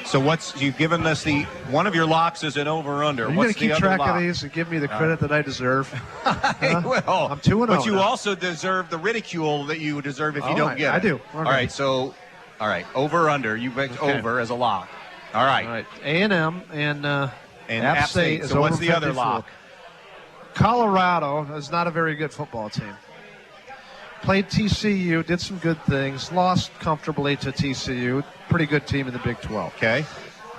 So you've given us one of your locks is an over-under. Are you going to keep track of these and give me the credit that I deserve? I will. I'm 2-0. But you also deserve the ridicule that you deserve if you don't get it. I do. All right, over-under. You picked over as a lock. All right. A&M and App State is so what's over the other 54. lock? Colorado is not a very good football team. Played TCU, did some good things, lost comfortably to TCU. Pretty good team in the Big 12. Okay.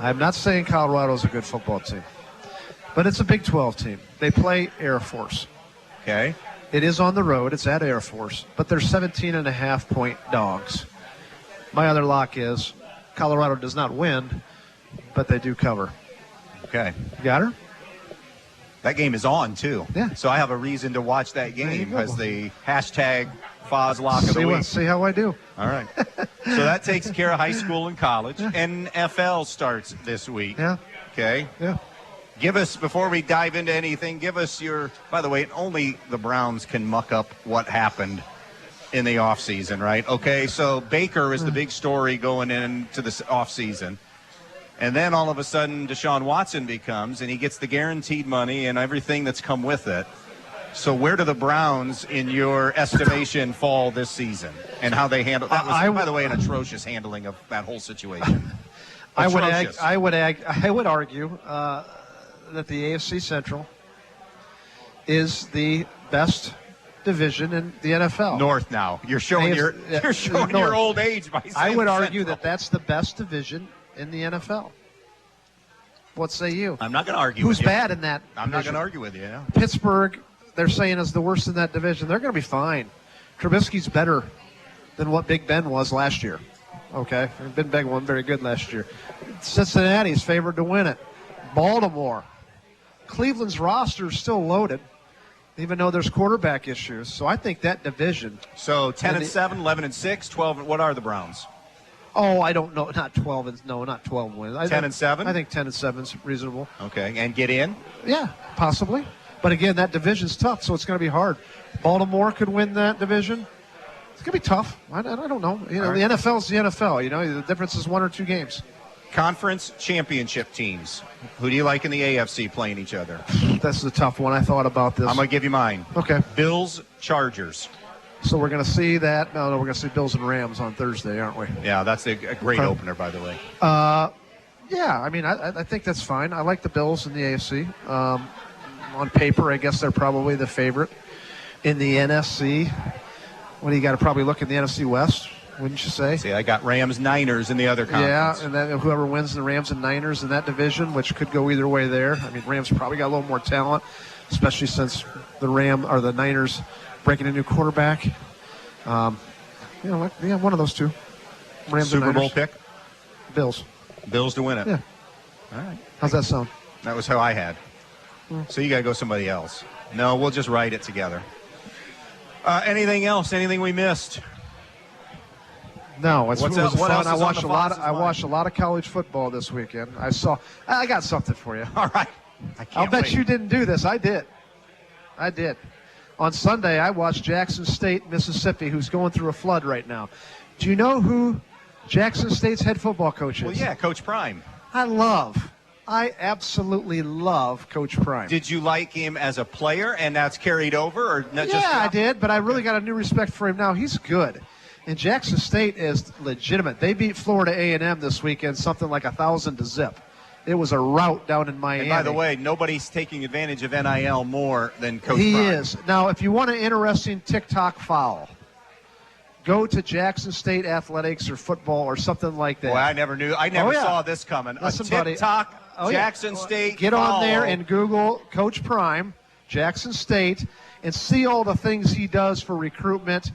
I'm not saying Colorado's a good football team. But it's a Big 12 team. They play Air Force. Okay. It is on the road. It's at Air Force. But they're 17.5-point dogs. My other lock is Colorado does not win, but they do cover. Okay. You got her? That game is on, too. Yeah. So I have a reason to watch that game as the hashtag Foz Lock of the Week. See how I do. All right. So that takes care of high school and college. NFL starts this week. Yeah. Okay. Yeah. Give us, before we dive into anything, give us your, by the way, only the Browns can muck up what happened in the offseason, right? Okay, so Baker is the big story going into this offseason. And then all of a sudden Deshaun Watson becomes, and he gets the guaranteed money and everything that's come with it. So where do the Browns, in your estimation, fall this season? And how they handle that was, by the way, an atrocious handling of that whole situation. I would argue that the AFC Central is the best division in the NFL. North now. You're showing your old age by saying I would argue Central. that that's the best division in the NFL. What say you? I'm not going to argue Who's with you. bad in that I'm not division? going to argue with you. Yeah. Pittsburgh, they're saying, is the worst in that division. They're going to be fine. Trubisky's better than what Big Ben was last year. Okay? Big Ben wasn't very good last year. Cincinnati's favored to win it. Baltimore. Cleveland's roster is still loaded, even though there's quarterback issues. So I think that division. So 10-7, 11-6, 12. What are the Browns? Oh, I don't know. Not 12. No, not 12 wins. 10-7. I think 10-7 is reasonable. Okay, and get in. Yeah, possibly. But again, that division's tough, so it's going to be hard. Baltimore could win that division. It's going to be tough. I don't know. You know, All right. The NFL's the NFL. You know, the difference is 1 or 2 games. Conference championship teams. Who do you like in the AFC playing each other? That's a tough one. I thought about this. I'm going to give you mine. Okay. Bills, Chargers. So we're going to see that. No, we're going to see Bills and Rams on Thursday, aren't we? Yeah, that's a great opener, by the way. Yeah, I mean, I think that's fine. I like the Bills in the AFC. On paper, I guess they're probably the favorite. In the NFC, what do you got to probably look in the NFC West, wouldn't you say? See, I got Rams, Niners in the other conference. Yeah, and then whoever wins the Rams and Niners in that division, which could go either way there. I mean, Rams probably got a little more talent, especially since the Niners breaking a new quarterback. One of those two. Rams Super and Bowl Niners. pick? Bills. Bills to win it. Yeah. All right. How's that sound? That was how I had. So you got to go somebody else. No, we'll just write it together. Anything else? Anything we missed? No, it was else fun. is I on watched the a lot. Fox's I watched a lot of college football this weekend. I got something for you. All right. I'll bet you didn't do this. I did. On Sunday, I watched Jackson State, Mississippi, who's going through a flood right now. Do you know who Jackson State's head football coach is? Well, yeah, Coach Prime. I absolutely love Coach Prime. Did you like him as a player, and that's carried over, or not? Yeah, I did, but I really got a new respect for him now. He's good. And Jackson State is legitimate. They beat Florida A&M this weekend, something like 1,000-0. It was a rout down in Miami. And by the way, nobody's taking advantage of NIL more than Coach Prime. He is. Now, if you want an interesting TikTok foul, go to Jackson State Athletics or football or something like that. Boy, I never knew. I never saw this coming. Listen, a TikTok buddy. Jackson State Get foul. on there and Google Coach Prime, Jackson State, and see all the things he does for recruitment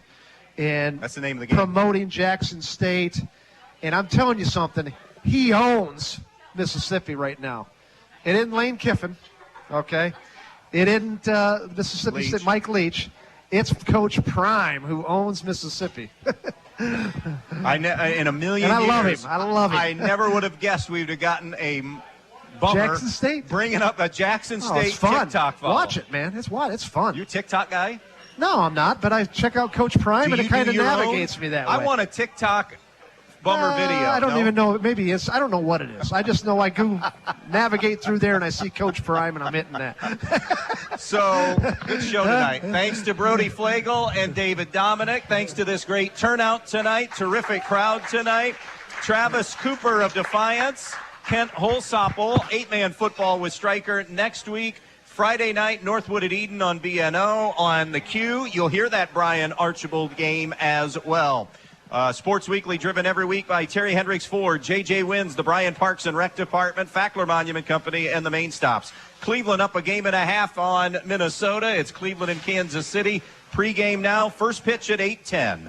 and that's the name of the game. Promoting Jackson State. And I'm telling you something, he owns Mississippi right now. It isn't Lane Kiffin, okay? It isn't Mississippi State Mike Leach. It's Coach Prime who owns Mississippi. In a million and I years, love him. I never would have guessed we would have gotten a bummer Jackson State bringing up a Jackson State it's fun. TikTok follow. Watch it, man. It's fun. You a TikTok guy? No, I'm not, but I check out Coach Prime, and it kind of navigates me that way. I want a TikTok bummer video. I don't even know. Maybe it's. I don't know what it is. I just know I go navigate through there, and I see Coach Prime, and I'm hitting that. So, good show tonight. Thanks to Brody Flegal and David Dominique. Thanks to this great turnout tonight. Terrific crowd tonight. Travis Cooper of Defiance. Kent Holsopple, 8-man football with Stryker next week. Friday night, Northwood at Eden on BNO. On the Q, you'll hear that Brian Archbold game as well. Sports Weekly, driven every week by Terry Hendricks Ford, J.J. Wins, the Bryan Parks and Rec Department, Fackler Monument Company, and the Main Stops. Cleveland up a game and a half on Minnesota. It's Cleveland and Kansas City. Pre-game now. First pitch at 8:10.